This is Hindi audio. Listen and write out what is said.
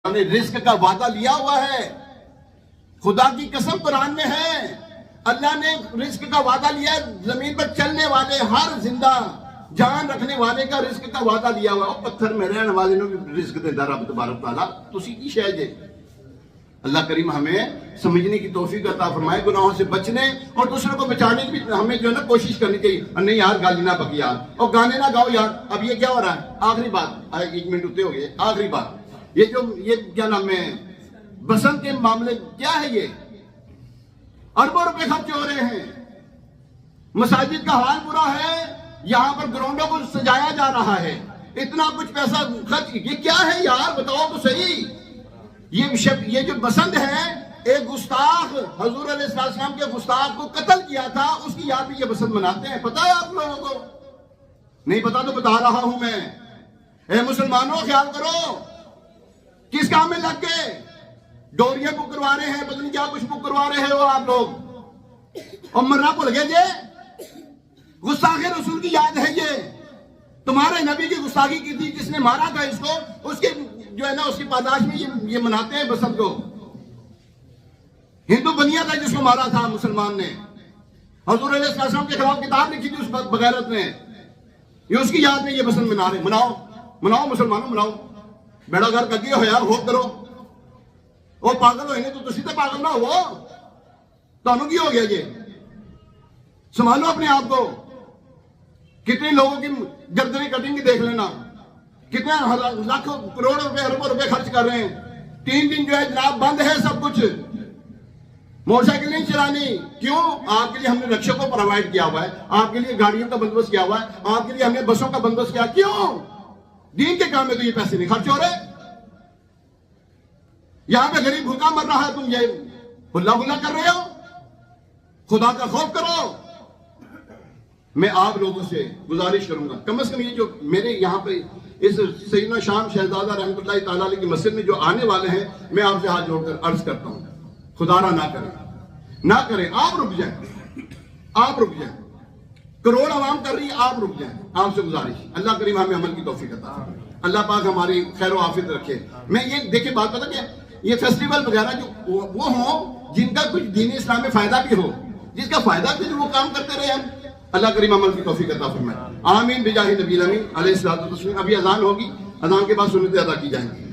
ने रिस्क का वादा लिया हुआ है। खुदा की कसम कुरान में है, अल्लाह ने रिस्क का वादा लिया है। जमीन पर चलने वाले हर जिंदा जान रखने वाले का रिस्क का वादा लिया हुआ है। पत्थर में रहने वाले ने भी रिस्क देता रब तबारक तआला। तुसी की शय जे अल्लाह करीम हमें समझने की तौफीक अता फरमाए, गुनाहों से बचने और दूसरों को बचाने की भी हमें जो है ना कोशिश करनी चाहिए। नहीं यार गाली ना बकी यार, और गाने ना गाओ यार। अब ये क्या हो रहा है? आखिरी बात, 1 मिनट उतने हो गए। आखिरी बात, ये क्या नाम है, बसंत के मामले क्या है? ये अरबों रुपए खर्च हो रहे हैं, मसाजिद का हाल बुरा है, यहां पर ग्राउंडों को सजाया जा रहा है, इतना कुछ पैसा खर्च। ये क्या है यार, बताओ तो सही। ये जो बसंत है, एक गुस्ताख हजूर अलैहिस्सलाम के गुस्ताख को कत्ल किया था, उसकी याद में ये बसंत मनाते हैं। पता है आप लोगों को? नहीं पता तो बता रहा हूं मैं। ए मुसलमानों, ख्याल करो, किस काम में लग गए? डोरियां बुक करवा रहे हैं, पता नहीं क्या कुछ बुक करवा रहे हो आप लोग, और मरना भूल गए। ये गुस्ताखे रसूल की याद है। ये तुम्हारे नबी की गुस्ताखी की थी, जिसने मारा था इसको, उसके जो है ना उसकी पादाश में ये मनाते हैं बसंत को। हिंदू बनिया था जिसको मारा था मुसलमान ने, हजूर अलैहिस्सलाम के खिलाफ किताब लिखी थी उस बगैरत ने। ये उसकी याद में ये बसंत मना रहे। मनाओ मनाओ मुसलमानों, मनाओ। बेड़ा घर करिए हो यार, होप करो। वो पागल हो नहीं तो सीधे पागल ना हो। तो की हो गया ये? संभालो अपने आप को। कितने लोगों की गर्दनें कटेंगी देख लेना। कितने लाखों करोड़ों रुपए अरबों रुपए खर्च कर रहे हैं। 3 दिन जो है जनाब बंद है सब कुछ। मोटरसाइकिल नहीं चलानी। क्यों? आपके लिए हमने रक्षकों को प्रोवाइड किया हुआ है, आपके लिए गाड़ियों का बंदोबस्त किया हुआ है, आपके लिए हमने बसों का बंदोबस्त किया। क्यों? दीन के काम में तो ये पैसे नहीं खर्च हो रहे। यहां पे गरीब भूखा मर रहा है, तुम ये हुल्ला हुल्ला कर रहे हो। खुदा का खौफ करो। मैं आप लोगों से गुजारिश करूंगा, कम से कम ये जो मेरे यहाँ पे इस सैयदना शाम शहजादा रहमतुल्लाह तआला अलैह की मस्जिद में जो आने वाले हैं, मैं आपसे हाथ जोड़कर अर्ज करता हूं, खुदारा ना करें, ना करें। आप रुक जाए, आप रुक जाए। करोड़ आवाम कर रही है, आप रुक जाए। आपसे गुजारिश, अल्लाह करीम हमें अमल की तौफीक अता फरमाए। अल्लाह पाक हमारी खैर आफियत रखे। मैं ये देखिए बात पता क्या, ये फेस्टिवल वगैरह जो वो हो जिनका कुछ दीन इस्लाम में फायदा भी हो, जिसका फायदा भी वो काम करते रहे हम। अल्लाह करीम अमल की तौफीक अता फरमाए। आमीन बिजाहि नबी अमीन अलैहिस्सलातु वस्सलाम। अभी अजान होगी, अजान के बाद सुन्नतें अदा की जाएंगी।